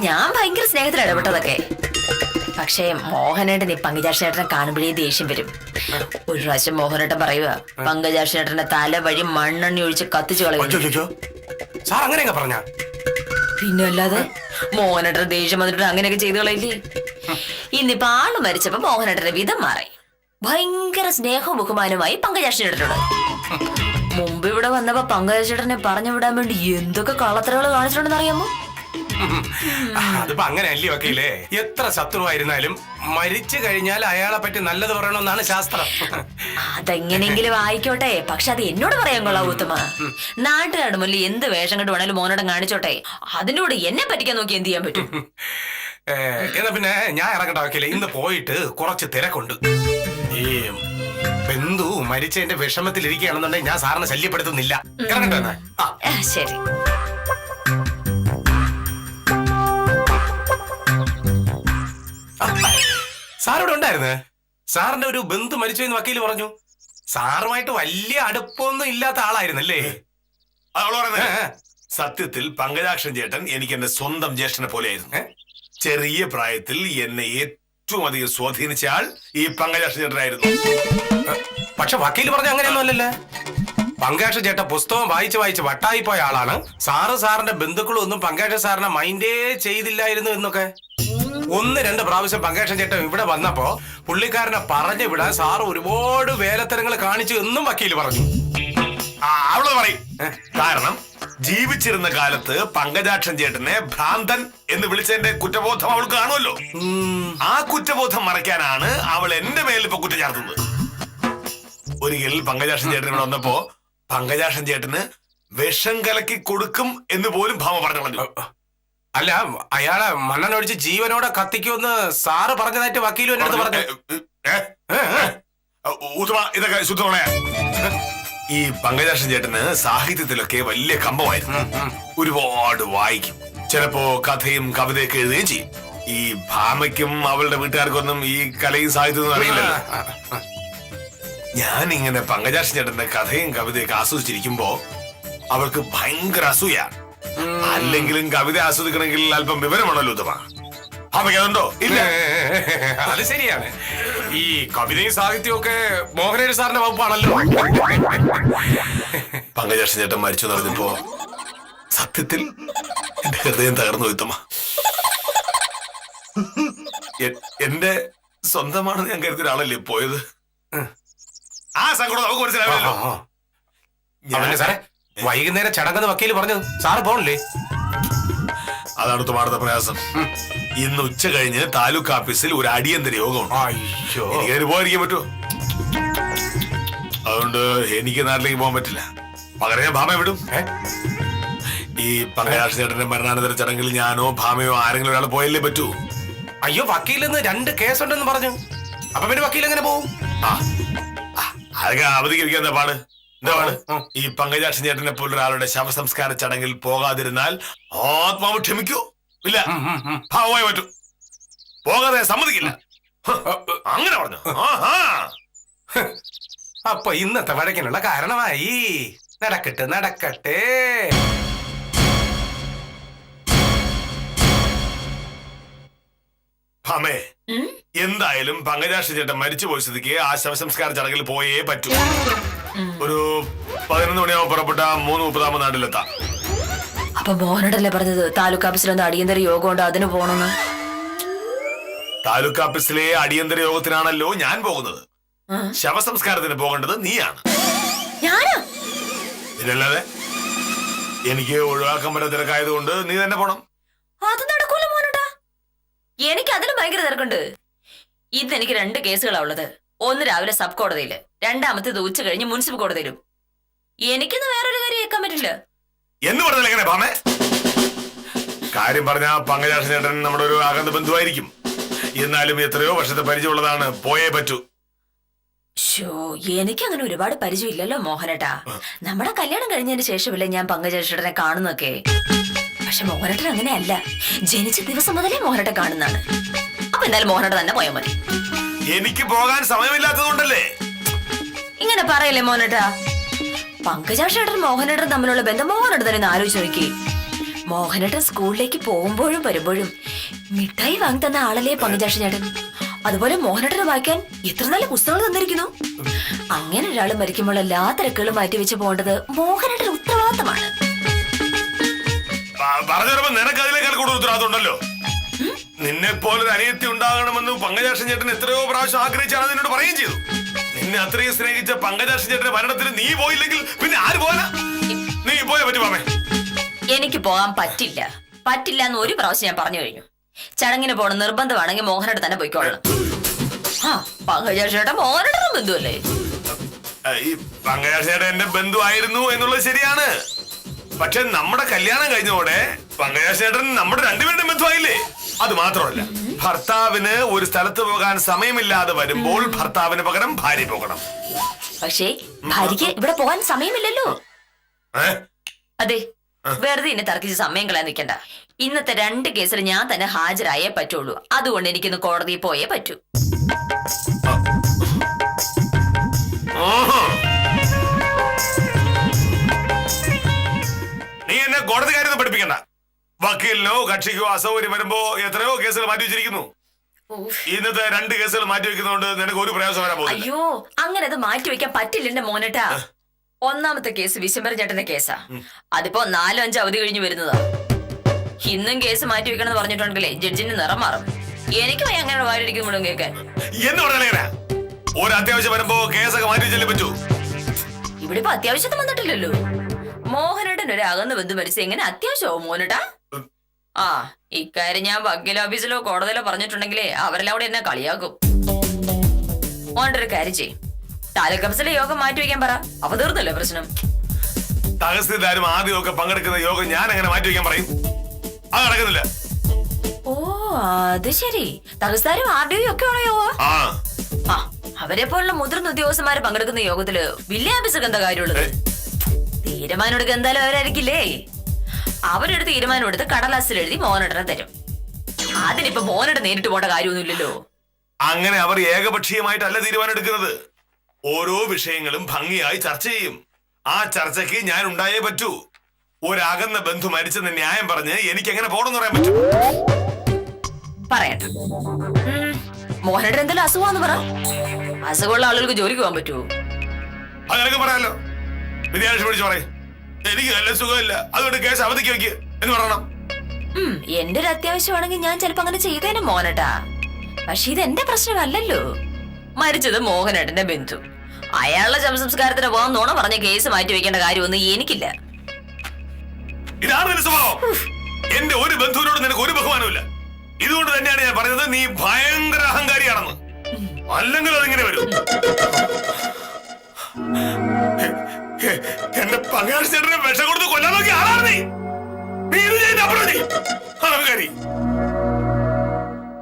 ഞാൻ ഭയങ്കര സ്നേഹത്തിൽ ഇടപെട്ടതൊക്കെ. പക്ഷേ മോഹനേട്ടൻ ഈ പങ്കജാക്ഷേട്ടനെ കാണുമ്പോഴേ ദേഷ്യം വരും. ഒരു പ്രാവശ്യം മോഹനേട്ടൻ പറയുക, പങ്കജാക്ഷേട്ടന്റെ തല വഴി മണ്ണെണ്ണി ഒഴിച്ച് കത്തിച്ചു കളയും. സാർ അങ്ങനെയൊക്കെ പറഞ്ഞ? പിന്നെ അല്ലാതെ മോഹനേട്ടൻ ദേഷ്യം വന്നിട്ട് അങ്ങനെയൊക്കെ ചെയ്തു കളയില്ലേ. ഇന്നിപ്പോ ആള് മരിച്ചപ്പോ മോഹനേട്ടന്റെ വിധം മാറി. ഭയങ്കര സ്നേഹവും ബഹുമാനവുമായി പങ്കജാക്ഷേട്ടനോട്. മുമ്പ് ഇവിടെ വന്നപ്പോ പങ്കജാക്ഷേട്ടനെ പറഞ്ഞു വിടാൻ വേണ്ടി എന്തൊക്കെ കള്ളത്തരകൾ കാണിച്ചിട്ടുണ്ടെന്ന് അറിയാമോ? അതിപ്പോ അങ്ങനെയല്ലേ വക്കീലേ, എത്ര ശത്രുവായിരുന്നാലും മരിച്ചു കഴിഞ്ഞാൽ അയാളെ പറ്റി നല്ലത് പറയണമെന്നാണ് ശാസ്ത്രം. അതെങ്ങനെങ്കിലും ആയിക്കോട്ടെ, പക്ഷെ അത് എന്നോട് പറയാൻ കൊള്ളാവൂ ഉത്തമ. നാട്ടുകാരുടെ മുന്നിൽ എന്ത് വേഷം കണ്ട് വേണേലും മോനോടം കാണിച്ചോട്ടെ, അതിനോട് എന്നെ പറ്റിക്കാൻ നോക്കി എന്ത് ചെയ്യാൻ പറ്റും? എന്നാ പിന്നെ ഞാൻ ഇറങ്ങട്ടെ വക്കീലേ, ഇന്ന് പോയിട്ട് കുറച്ച് തിരക്കുണ്ട്. ഈ ബന്ധു മരിച്ചതിന്റെ വിഷമത്തിലിരിക്കുകയാണെന്നുണ്ടെങ്കിൽ ഞാൻ സാറിനെ ശല്യപ്പെടുത്തുന്നില്ല. ഇറങ്ങട്ടെ എന്നാ. ശരി. സാറിവിടെ ഉണ്ടായിരുന്നേ? സാറിന്റെ ഒരു ബന്ധു മരിച്ചു എന്ന് വക്കീല് പറഞ്ഞു. സാറുമായിട്ട് വലിയ അടുപ്പമൊന്നും ഇല്ലാത്ത ആളായിരുന്നല്ലേ? സത്യത്തിൽ പങ്കജാക്ഷൻ ചേട്ടൻ എനിക്ക് എന്റെ സ്വന്തം ജ്യേഷ്ഠനെ പോലെയായിരുന്നു. ചെറിയ പ്രായത്തിൽ എന്നെ ഏറ്റവും അധികം സ്വാധീനിച്ച ആൾ ഈ പങ്കജാക്ഷൻ ചേട്ടനായിരുന്നു. പക്ഷെ വക്കീല് പറഞ്ഞ അങ്ങനെയൊന്നും അല്ലല്ലേ? പങ്കജാക്ഷൻ ചേട്ടൻ പുസ്തകം വായിച്ച് വട്ടായി പോയ ആളാണ്. സാറിന്റെ ബന്ധുക്കളും ഒന്നും പങ്കജാക്ഷൻ സാറിനെ മൈൻഡേ ചെയ്തില്ലായിരുന്നു എന്നൊക്കെ. 1-2 പ്രാവശ്യം പങ്കജാക്ഷൻ ചേട്ടൻ ഇവിടെ വന്നപ്പോ പുള്ളിക്കാരനെ പറഞ്ഞു വിടാൻ സാറ് ഒരുപാട് വേലത്തരങ്ങൾ കാണിച്ചു എന്നും വക്കീല് പറഞ്ഞു. അവള് പറയും. കാരണം ജീവിച്ചിരുന്ന കാലത്ത് പങ്കജാക്ഷൻ ചേട്ടനെ ഭ്രാന്തൻ എന്ന് വിളിച്ചതിന്റെ കുറ്റബോധം അവൾക്ക് കാണുമല്ലോ. ആ കുറ്റബോധം മറയ്ക്കാനാണ് അവൾ എന്റെ മേലിൽ ഇപ്പൊ കുറ്റം ചാർത്തുന്നത്. ഒരിക്കൽ പങ്കജാക്ഷൻ ചേട്ടൻ ഇവിടെ വന്നപ്പോ പങ്കജാക്ഷൻ ചേട്ടന് വിഷം കലക്കി കൊടുക്കും എന്ന് പോലും ഭാമ പറഞ്ഞു. അല്ല, അയാളെ മണ്ണെണ്ണൊഴിച്ച് ജീവനോടെ കത്തിക്കുമെന്ന് സാറ് പറഞ്ഞതായിട്ട് വക്കീലും എന്റെ അടുത്ത് പറഞ്ഞു. ഇതൊക്കെ ശുദ്ധമായ ഈ പങ്കജാക്ഷൻ ചേട്ടന് സാഹിത്യത്തിലൊക്കെ വലിയ കമ്പമായിരുന്നു. ഒരുപാട് വായിക്കും. ചിലപ്പോ കഥയും കവിതയൊക്കെ എഴുതുകയും ചെയ്യും. ഈ ഭാമയ്ക്കും അവളുടെ വീട്ടുകാർക്കൊന്നും ഈ കലയും സാഹിത്യവും അറിയില്ലല്ലോ. ഞാൻ ഇങ്ങനെ പങ്കജാക്ഷൻ ചേട്ടന്റെ കഥയും കവിതയൊക്കെ ആസ്വദിച്ചിരിക്കുമ്പോ അവൾക്ക് ഭയങ്കര അസൂയ. അല്ലെങ്കിലും കവിത ആസ്വദിക്കണമെങ്കിൽ അല്പം വിവരമാണല്ലോ ഉത്തമ. ഭാമയ്ക്ക് അതുണ്ടോ? ഇല്ല. അത് ശരിയാണ്. ഈ കവിതയും സാഹിത്യവും ഒക്കെ മോഹനേരി സാറിന്റെ വകുപ്പാണല്ലോ. പങ്കജാക്ഷൻ ചേട്ടൻ മരിച്ചു എന്നറിഞ്ഞപ്പോ സത്യത്തിൽ എന്റെ ഹൃദയം തകർന്നു ഉത്തമ. എന്റെ സ്വന്തമാണെന്ന് ഞാൻ കരുതിയ ഒരാളല്ലേ പോയത്. ആ സങ്കടം നമുക്ക് മനസ്സിലാവില്ലല്ലോ. സാറേ, വൈകുന്നേരം ചടങ്ങെന്ന് വക്കീല് പറഞ്ഞു. സാറ് പോണില്ലേ? അതാണ് ഉത്തമാടുത്ത പ്രയാസം. ഇന്ന് ഉച്ച കഴിഞ്ഞ് താലൂക്ക് ഓഫീസിൽ ഒരു അടിയന്തര യോഗമുണ്ട്. എനിക്കതിന് പോകാതിരിക്കാൻ പറ്റുമോ? അതുകൊണ്ട് എനിക്ക് നാട്ടിലേക്ക് പോകാൻ പറ്റില്ല. പകരം ഞാൻ ഭാമയെ വിടും. ഈ പങ്കജാക്ഷൻ ചേട്ടന്റെ മരണാനന്തര ചടങ്ങിൽ ഞാനോ ഭാമയോ ആരെങ്കിലും ഒരാൾ പോയല്ലേ പറ്റൂ. അയ്യോ, വക്കീലിന്ന് 2 കേസുണ്ടെന്ന് പറഞ്ഞു. അപ്പൊ പിന്നെ വക്കീൽ എങ്ങനെ പോകും? അതൊക്കെ അവധിക്ക് എന്താ പാട്? എന്താ പാട്? ഈ പങ്കജാക്ഷൻ ചേട്ടനെ പോലൊരാളുടെ ശവസംസ്കാര ചടങ്ങിൽ പോകാതിരുന്നാൽ ആത്മാവ് ക്ഷമിക്കൂ? ഇല്ല, ഭാവമായി പറ്റൂ. പോകാതെ സമ്മതിക്കില്ല. അങ്ങനെ പറഞ്ഞു. അപ്പൊ ഇന്നത്തെ വഴക്കിനുള്ള കാരണമായി. നടക്കട്ടെ. ഭാമേ, എന്തായാലും പങ്കജാക്ഷൻ ചേട്ടൻ മരിച്ചു പോയ സ്ഥിതിക്ക് ആ ശവസംസ്കാര ചടങ്ങിൽ പോയേ പറ്റൂ. ഒരു 11 മണിയാവുമ്പോൾ പുറപ്പെട്ട 3:30 നാട്ടിലെത്താം. അപ്പൊ മോഹനടല്ലേ പറഞ്ഞത് താലൂക്ക് ഓഫീസിലൊന്ന് അടിയന്തര യോഗം ഉണ്ട്, അതിന് പോണെന്ന്? താലൂക്ക് ഓഫീസിലെ അടിയന്തര യോഗത്തിനാണല്ലോ ഞാൻ പോകുന്നത്. ശവസംസ്കാരത്തിന് പോകേണ്ടത് നീയാണ്. ഇതിനല്ലാതെ എനിക്ക് ഒഴിവാക്കാൻ പറ്റുന്ന തിരക്കായതുകൊണ്ട് നീ തന്നെ പോണം. അത് നടക്കൂല മോനട്ടാ. എനിക്ക് അതിലും ഭയങ്കര തിരക്കുണ്ട്. ഇന്ന് എനിക്ക് 2 കേസുകളാ ഉള്ളത്. ഒന്ന് രാവിലെ സബ് കോടതിയില്, രണ്ടാമത്തേത് ഉച്ച കഴിഞ്ഞ് മുനിസിപ്പൽ കോടതിയിലും. എനിക്കിന്ന് വേറൊരു കാര്യം കേൾക്കാൻ പറ്റില്ല. എന്ന് പറഞ്ഞാൽ എങ്ങനെ ഭാമേ? കാര്യം പറഞ്ഞ പങ്കജാക്ഷൻ ചേട്ടൻ നമ്മുടെ ഒരു അകന്ന ബന്ധുവായിരിക്കും. എന്നാലും എത്രയോ വർഷത്തെ പരിചയമുള്ളതാണ്. പോയേ പറ്റൂ. എനിക്കങ്ങനെ ഒരുപാട് പരിചയം ഇല്ലല്ലോ മോഹനട്ടാ. നമ്മുടെ കല്യാണം കഴിഞ്ഞതിന് ശേഷമല്ലേ ഞാൻ പങ്കജേട്ടനെ കാണുന്നൊക്കെ. പക്ഷെ മോഹനട്ടൻ അങ്ങനെയല്ല. ജനിച്ച ദിവസം മുതലേ മോഹനട്ട കാണുന്നതാണ്. അപ്പൊ എന്തായാലും മോഹനട്ട തന്നെ പോയാൽ മതി. എനിക്ക് പോകാൻ സമയമില്ലാത്തതുകൊണ്ടല്ലേ. ഇങ്ങനെ പറയല്ലേ മോഹനട്ടാ. പങ്കജേട്ടൻ മോഹനട്ടൻ തമ്മിലുള്ള ബന്ധം മോഹനട്ട തന്നെ ആലോചിച്ച് നോക്കി. മോഹനട്ടൻ സ്കൂളിലേക്ക് പോകുമ്പോഴും വരുമ്പോഴും മിഠായി വാങ്ങി തന്ന ആളല്ലേ പങ്കജാക്ഷൻ ചേട്ടൻ. അതുപോലെ മോഹനട്ടന് വായിക്കാൻ എത്ര നല്ല പുസ്തകങ്ങൾ തന്നിരിക്കുന്നു. അങ്ങനെ ഒരാൾ മരിക്കുമ്പോൾ എല്ലാ തിരക്കുകളും മാറ്റിവെച്ച് പോകേണ്ടത് മോഹനട്ടൻ ഉത്തരവാദിത്തമാണ്. പറഞ്ഞപ്പോ നിനക്ക് അതിലേക്കാൾ കൂടുതൽ ഉത്തരവാദിത്തമുണ്ടല്ലോ. നിന്നെ പോലൊരു അനിയത്തി ഉണ്ടാകണമെന്ന് പങ്കജാക്ഷൻ ചേട്ടൻ എത്രയോ പ്രാവശ്യം ആഗ്രഹിച്ചാണ് നിന്നോട് പറയുകയും ചെയ്തു. നിന്നെ അത്രയും സ്നേഹിച്ച പങ്കജാക്ഷൻ ചേട്ടന്റെ മരണത്തിന് നീ പോയില്ലെങ്കിൽ പിന്നെ ആര് പോകാനാ? നീ പോയാ പറ്റുമേ? എനിക്ക് പോകാൻ പറ്റില്ല എന്ന് ഒരു പ്രാവശ്യം ഞാൻ പറഞ്ഞു കഴിഞ്ഞു. ചടങ്ങിന് പോകണം നിർബന്ധമാണെങ്കിൽ മോഹനട്ട തന്നെ പോയിക്കോളണം. പങ്കജാക്ഷൻ മോഹനട്ടനും ബന്ധുവല്ലേ? ഈ പങ്കജാക്ഷൻ ചേട്ടൻ എന്റെ ബന്ധുവായിരുന്നു എന്നുള്ളത് ശരിയാണ്. പക്ഷെ നമ്മുടെ കല്യാണം കഴിഞ്ഞോടെ പങ്കജാക്ഷൻ ചേട്ടൻ നമ്മുടെ രണ്ടുപേരുടെയും ബന്ധുവായില്ലേ? അത് മാത്രമല്ല, ഭർത്താവിന് ഒരു സ്ഥലത്ത് പോകാൻ സമയമില്ലാതെ വരുമ്പോൾ ഭർത്താവിന് പകരം ഭാര്യ പോകണം. പക്ഷേ ഭാര്യയ്ക്ക് ഇവിടെ പോകാൻ സമയമില്ലല്ലോ. അതെ, വെറുതെ എന്നെ തർക്കിച്ച് സമയം കളയാൻ നിൽക്കണ്ട. ഇന്നത്തെ 2 കേസിൽ ഞാൻ തന്നെ ഹാജരായേ പറ്റുള്ളൂ. അതുകൊണ്ട് എനിക്കിന്ന് കോടതിയിൽ പോയേ പറ്റൂ. നീ എന്നെ കോടതി കാര്യം പഠിപ്പിക്കണ്ട. വക്കീലിനോ കക്ഷിക്കോ അസൗകര്യം വരുമ്പോ എത്രയോ കേസുകൾ മാറ്റി വെച്ചിരിക്കുന്നു. ഇന്നത്തെ 2 കേസുകൾ മാറ്റി വെക്കുന്നതുകൊണ്ട് നിനക്ക് ഒരു പ്രയാസം വരാൻ പോകുന്നില്ല. അയ്യോ, അങ്ങനെ അത് മാറ്റി വെക്കാൻ പറ്റില്ല എന്റെ മോനട്ടാ. ഒന്നാമത്തെ കേസ് വിശംബരൻ ചേട്ടന്റെ കേസാ. അതിപ്പോ 4-5 അവധി കഴിഞ്ഞ് വരുന്നതാ. ഇന്നും കേസ് മാറ്റി വെക്കണമെന്ന് പറഞ്ഞിട്ടുണ്ടെങ്കിലേ ജഡ്ജിന് നിറം മാറും. എനിക്ക് വയ്യ അങ്ങനെ വാരിക്കും മുഴുവൻ കേൾക്കാൻ. എന്ന് പറഞ്ഞാൽ ഒരു അത്യാവശ്യം വരുമ്പോ കേസൊക്കെ മാറ്റി വെച്ചാലേ പറ്റൂ. ഇവിടെ ഇപ്പൊ അത്യാവശ്യത്തിന് വന്നിട്ടില്ലല്ലോ. മോഹനേട്ടൻ ഒരു അകന്ന് ബന്ധു മരിച്ച എങ്ങനെ അത്യാവശ്യമാവും മോഹനേട്ടാ? ആ, ഇക്കാര്യം ഞാൻ വക്കീൽ ഓഫീസിലോ കോടതിയിലോ പറഞ്ഞിട്ടുണ്ടെങ്കിലേ അവരെല്ലാം കൂടെ എന്നെ കളിയാക്കും. മോഹൻ്റെ ഒരു കാര്യം ചെയ്യും, താലൂക്ക് കൗൺസിലെ യോഗം മാറ്റി വെക്കാൻ പറ. അപ്പൊ തീർന്നല്ലോ പ്രശ്നം. തഹസിൽദാരും ആദ്യമൊക്കെ പങ്കെടുക്കുന്ന യോഗം ഞാൻ അങ്ങനെ മാറ്റി വെക്കാൻ പറയും. അത് നടക്കുന്നില്ല. ഓ അത് ശരി, തഹസിൽദാരും RDO ഒക്കെ ഉള്ള യോഗം. ആ, അവരെ പോലുള്ള മുതിർന്ന ഉദ്യോഗസ്ഥന്മാര് പങ്കെടുക്കുന്ന യോഗത്തില് വില്ലേജ് എന്താ കാര്യമുള്ളത്? തീരുമാനം എടുക്കുക എന്തായാലും അവരായിരിക്കില്ലേ. അവരൊരു തീരുമാനം എടുത്ത് കടലാസിൽ എഴുതി മോഹനേട്ടനെ തരും. അതിനിപ്പോ മോഹനേട്ടൻ നേരിട്ട് പോകേണ്ട കാര്യമൊന്നുമില്ലല്ലോ. അങ്ങനെ അവർ ഏകപക്ഷീയമായിട്ടല്ല തീരുമാനം എടുക്കുന്നത്. ഓരോ വിഷയങ്ങളും ഭംഗിയായി ചർച്ച ചെയ്യും. ആ ചർച്ചയ്ക്ക് ഞാൻ ഉണ്ടായേ പറ്റൂ. ഒരകന്ന ബന്ധു മരിച്ചെന്ന് ന്യായം പറഞ്ഞ് എനിക്ക് എങ്ങനെ പോകണമെന്ന് പറയാൻ പറ്റും? പറയണ്ട. മോഹനേട്ടൻ എന്തെങ്കിലും അസുഖമാണെന്ന് പറ. അസുഖമുള്ള ആളുകൾക്ക് ജോലിക്ക് പോകാൻ പറ്റുമോ? അത് നിനക്ക് പറയാലോ. വിദ്യാലയം വിളിച്ചു പറയും, എനിക്ക് നല്ല സുഖമില്ല, അതുകൊണ്ട് കേസ് അവധിക്ക് വെക്ക് എന്ന് പറയണം. എന്റെ ഒരു അത്യാവശ്യമാണെങ്കിൽ ഞാൻ ചിലപ്പോ അങ്ങനെ ചെയ്തേനെ മോഹനേട്ടാ. പക്ഷെ ഇത് എന്റെ പ്രശ്നമല്ലല്ലോ. മരിച്ചത് മോഹനേട്ടന്റെ ബന്ധു. അയാളുടെ ശവസംസ്കാരത്തിന് പോകാൻ നുണ പറഞ്ഞ കേസ് മാറ്റി വെക്കേണ്ട കാര്യമൊന്നും എനിക്കില്ല. ഇതാണ് നിന്റെ സ്വഭാവം. എന്റെ ഒരു ബന്ധുവിനോട് നിനക്ക് ഒരു ബഹുമാനമില്ല. ഇതുകൊണ്ട് തന്നെയാണ് ഞാൻ പറഞ്ഞത് നീ ഭയങ്കര അഹങ്കാരിയാണെന്ന്. അല്ലെങ്കിൽ അതിങ്ങനെ വരും. എന്റെ പങ്കാളിച്ചേട്ടനെ വിഷം കൊടുത്ത് കൊല്ലാൻ നോക്കി ആളാണ് നീ. നീ ഇത് ചെയ്യുന്ന അപ്പുറം നീ അഹങ്കാരി.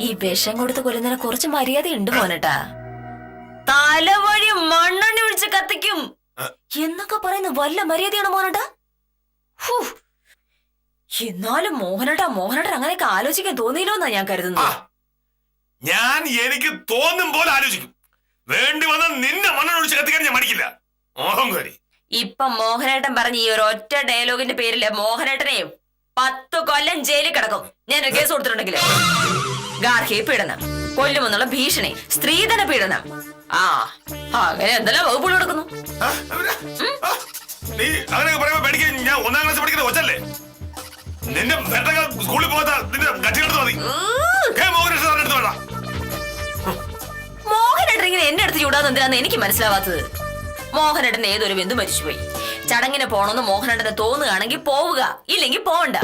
ഈ വിഷം കൊടുത്ത് കൊല്ലുന്നതിനെ കുറച്ച് മര്യാദ ഉണ്ട് മോനട്ടാ. തലവഴി മണ്ണെണ്ണ ഒഴിച്ച് കത്തിക്കും എന്നൊക്കെ പറയുന്ന വല്ല മര്യാദയാണ് മോനട്ടാ. എന്നാലും മോഹനേട്ടൻ അങ്ങനെയൊക്കെ ആലോചിക്കാൻ തോന്നിയില്ലോ എന്നാ ഞാൻ കരുതുന്നത്. ഞാൻ എനിക്ക് തോന്നും പോലെ ആലോചിക്കും. വേണ്ടി വന്നാൽ നിന്നെ മണ്ണെണ്ണ ഒഴിച്ച് കത്തിക്കാൻ ഞാൻ മടിക്കില്ല. അഹങ്കാരി. ഇപ്പൊ മോഹനേട്ടൻ പറഞ്ഞ ഈ ഒരു ഒറ്റ ഡയലോഗിന്റെ പേരില് മോഹനേട്ടനെ 10 കൊല്ലം ജയിലിൽ കിടക്കും. ഞാനൊരു കേസ് കൊടുത്തിട്ടുണ്ടെങ്കിൽ ഗാർഹിക പീഡനം, കൊല്ലുമെന്നുള്ള ഭീഷണി, സ്ത്രീധന പീഡനം, അങ്ങനെ എന്തെല്ലാം വകുപ്പുകൾ കൊടുക്കുന്നു. നീ അങ്ങനെയൊക്കെ പറയുമ്പോ പേടിക്കാൻ ഞാൻ 1ാം ക്ലാസ് പഠിക്കുന്ന കൊച്ചല്ലേ. നിന്റെ സ്കൂളിൽ പോകാത്ത നിന്റെ കട്ടിയെടുത്ത് മതി. മോഹനേട്ടൻ ഇങ്ങനെ എന്റെ അടുത്ത് ചൂടാന്ന് എന്തിനാന്ന് എനിക്ക് മനസ്സിലാവാത്തത്. മോഹനേട്ടന്റെ ഏതൊരു ബന്ധു മരിച്ചുപോയി. ചടങ്ങിന് പോണമെന്ന് മോഹനേട്ടന് തോന്നുകയാണെങ്കിൽ പോവുക, ഇല്ലെങ്കിൽ പോവണ്ട.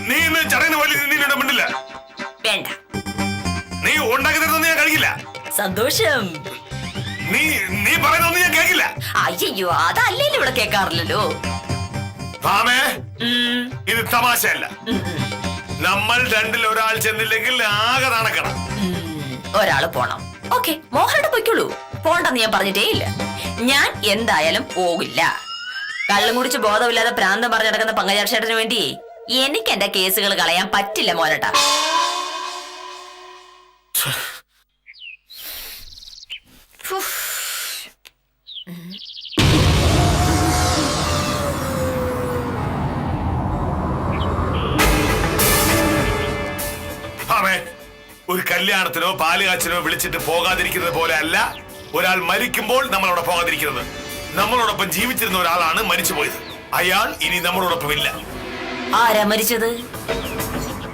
നീ ഇന്ന് ചടങ്ങിന് പോലെ മിണ്ടില്ല. വേണ്ട. നീ ഉണ്ടാക്കി തരുന്നൊന്നും ഞാൻ കഴിക്കില്ല. സന്തോഷം. നീ പറയുന്നൊന്നും ഞാൻ കേൾക്കില്ല. അയ്യോ, അതല്ലേ ഇവിടെ കേൾക്കാറില്ലല്ലോ. ഇത് തമാശയല്ല. നമ്മൾ രണ്ടിൽ ഒരാൾ ചെന്നില്ലെങ്കിൽ ആകെ നടക്കണം. ഒരാള് പോണം. ഓക്കെ, മോഹനേട്ടൻ പൊയ്ക്കുള്ളൂ. പോണ്ടെന്ന് ഞാൻ പറഞ്ഞിട്ടേ ഇല്ല. ഞാൻ എന്തായാലും പോകില്ല. കള്ളും കുടിച്ച് ബോധമില്ലാതെ പ്രാന്തം പറഞ്ഞു നടക്കുന്ന പങ്കജാക്ഷേട്ടന് വേണ്ടി എനിക്ക് എന്റെ കേസുകൾ കളയാൻ പറ്റില്ല മോനേട്ടാ. ഒരു കല്യാണത്തിനോ പാലുകാച്ചിനോ വിളിച്ചിട്ട് പോകാതിരിക്കുന്നത് പോലെ അല്ല ഒരാൾ മരിക്കുമ്പോൾ നമ്മളവിടെ പോകാതിരിക്കുന്നത്. നമ്മളോടൊപ്പം ജീവിച്ചിരുന്ന ഒരാളാണ് മരിച്ചുപോയത്. അയാൾ ഇനി നമ്മളോടൊപ്പം ഇല്ല. ആരാ മരിച്ചത്?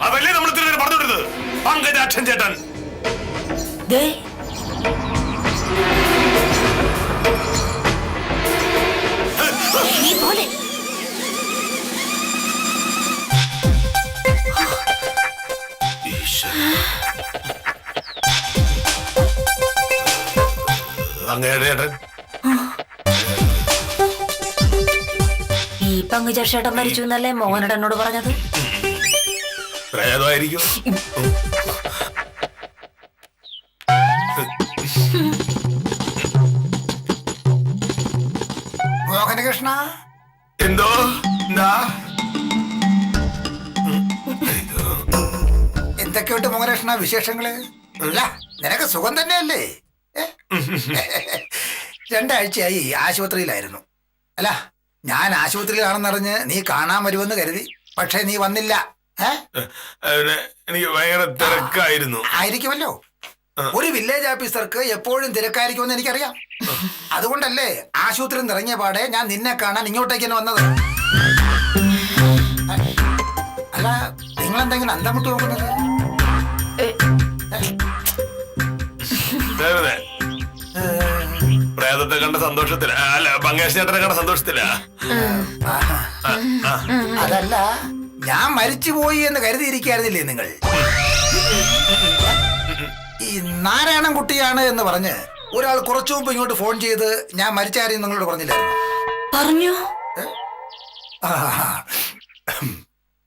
അതല്ലേ നമ്മൾ ഇത്രയും പറഞ്ഞുകൊണ്ടിരുന്നത്. പങ്കജാക്ഷൻ ചേട്ടൻ. ഈ പങ്കജാക്ഷേട്ടൻ മരിച്ചു എന്നല്ലേ മോഹനേട്ടൻ എന്നോട് പറഞ്ഞത്? പ്രേതമായിരിക്കും. മോഹനകൃഷ്ണ, എന്തോ എന്തൊക്കെയുണ്ട് മോഹനകൃഷ്ണ വിശേഷങ്ങള്? അല്ല, നിനക്ക് സുഖം തന്നെയല്ലേ? 2 ആഴ്ചയായി ആശുപത്രിയിലായിരുന്നു. അല്ല, ഞാൻ ആശുപത്രിയിലാണെന്നറിഞ്ഞ് നീ കാണാൻ വരുമെന്ന് കരുതി. പക്ഷെ നീ വന്നില്ല. എനിക്ക് ഭയങ്കര തിരക്കായിരുന്നു. ആയിരിക്കുമല്ലോ. ഒരു വില്ലേജ് ഓഫീസർക്ക് എപ്പോഴും തിരക്കായിരിക്കുമെന്ന് എനിക്കറിയാം. അതുകൊണ്ടല്ലേ ആശുപത്രിയിൽ നിന്ന് ഇറങ്ങിയ പാടെ ഞാൻ നിന്നെ കാണാൻ ഇങ്ങോട്ടേക്ക് തന്നെ വന്നത്. അല്ല, നിങ്ങൾ എന്തെങ്കിലും അന്തം വിട്ട് നോക്കുന്നത്? പ്രേതത്തെ കണ്ട സന്തോഷത്തില, അല്ല പങ്കേഷ് ചേട്ടനെ കണ്ട സന്തോഷത്തില. അതല്ല, ഞാൻ മരിച്ചുപോയി എന്ന് കരുതിയിരിക്കായിരുന്നില്ലേ നിങ്ങൾ? ഈ നാരായണൻകുട്ടിയാണ് എന്ന് പറഞ്ഞ് ഒരാൾ കുറച്ചു മുമ്പ് ഇങ്ങോട്ട് ഫോൺ ചെയ്ത് ഞാൻ മരിച്ച കാര്യം നിങ്ങളോട് പറഞ്ഞില്ലായിരുന്നു? പറഞ്ഞു.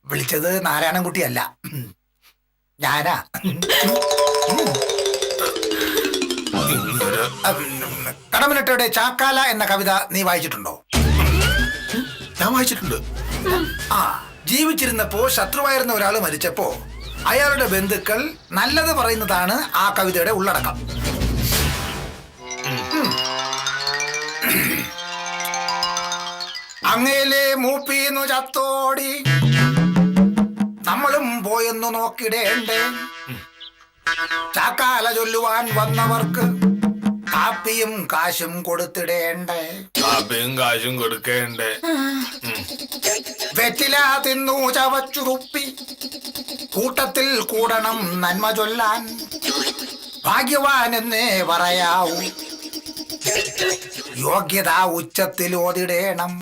വിളിച്ചത് നാരായണൻകുട്ടിയല്ല, ഞാനാ. കടമനിട്ടയുടെ ചാക്കാല എന്ന കവിത നീ വായിച്ചിട്ടുണ്ടോ? ഞാൻ വായിച്ചിട്ടുണ്ട്. ആ, ജീവിച്ചിരുന്നപ്പോ ശത്രുവായിരുന്ന ഒരാൾ മരിച്ചപ്പോ അയാളുടെ ബന്ധുക്കൾ നല്ലത് പറയുന്നതാണ് ആ കവിതയുടെ ഉള്ളടക്കം. അങ്ങേലെ മൂപ്പീന്നു ചത്തോടി നമ്മളും പോയെന്നു നോക്കിടേണ്ടേ, ചാക്കാല ചൊല്ലുവാൻ വന്നവർക്ക് കാപ്പിയും കാശും കൊടുത്തിടേണ്ടേ, കാപ്പിയും കാശും കൊടുക്കേണ്ടേ, വെറ്റില തിന്നു ചവച്ചു തുപ്പി കൂട്ടത്തിൽ കൂടണം നന്മ ചൊല്ലാൻ, ഭാഗ്യവാൻ എന്നേ പറയാവൂ, യോഗ്യത ഉച്ചത്തിൽ ഓതിടേണം.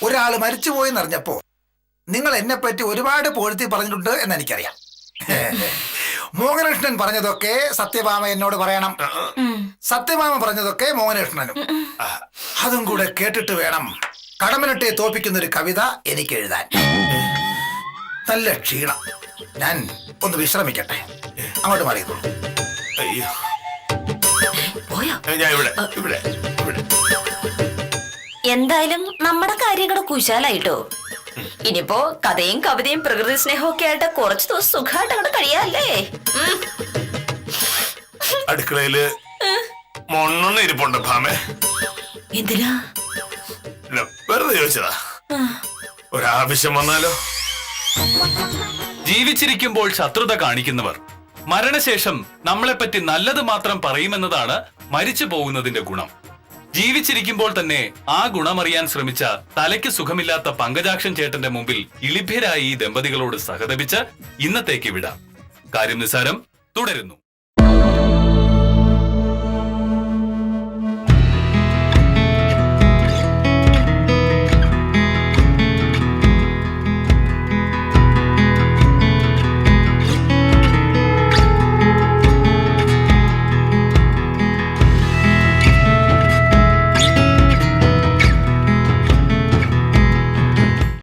ഒരാള് മരിച്ചുപോയി എന്നറിഞ്ഞപ്പോ നിങ്ങൾ എന്നെ പറ്റി ഒരുപാട് പൊഴുത്തി പറഞ്ഞിട്ടുണ്ട് എന്ന് എനിക്കറിയാം. മോഹനകൃഷ്ണൻ പറഞ്ഞതൊക്കെ സത്യഭാമ എന്നോട് പറയണം, സത്യഭാമ പറഞ്ഞതൊക്കെ മോഹനകൃഷ്ണനും. അതും കൂടെ കേട്ടിട്ട് വേണം കടമനിട്ടയെ തോപ്പിക്കുന്ന ഒരു കവിത എനിക്ക് എഴുതാൻ. നല്ല ക്ഷീണം, ഞാൻ ഒന്ന് വിശ്രമിക്കട്ടെ. അങ്ങോട്ട് മാറിയതോ. അയ്യോ, പോയോ? ഞാൻ ഇവിടെ ഇവിടെ ഇവിടെ. എന്തായാലും നമ്മുടെ കാര്യങ്ങള് കുശാലായിട്ടോ. ഇനിയിപ്പോ കഥയും കവിതയും പ്രകൃതി സ്നേഹവും ഒക്കെ ആയിട്ട് കുറച്ചു ദിവസം സുഖമായിട്ട് അങ്ങോട്ട് കഴിയാല്ലേ? അടുക്കളയില് മണ്ണെണ്ണ ഇരിപ്പുണ്ട് ഭാമേ. എന്തിനാ? ഇല്ല, വെറുതെ ചോദിച്ചതാ. ഒരാവശ്യം വന്നാലോ? ജീവിച്ചിരിക്കുമ്പോൾ ശത്രുത കാണിക്കുന്നവർ മരണശേഷം നമ്മളെപ്പറ്റി നല്ലത് മാത്രം പറയുമെന്നതാണ് മരിച്ചു പോകുന്നതിന്റെ ഗുണം. ജീവിച്ചിരിക്കുമ്പോൾ തന്നെ ആ ഗുണമറിയാൻ ശ്രമിച്ച തലയ്ക്ക് സുഖമില്ലാത്ത പങ്കജാക്ഷൻ ചേട്ടന്റെ മുമ്പിൽ ഇളിഭ്യരായി ഈ ദമ്പതികളോട് സഹതപിച്ച് ഇന്നത്തേക്ക് വിടാം. കാര്യം നിസ്സാരം തുടരുന്നു.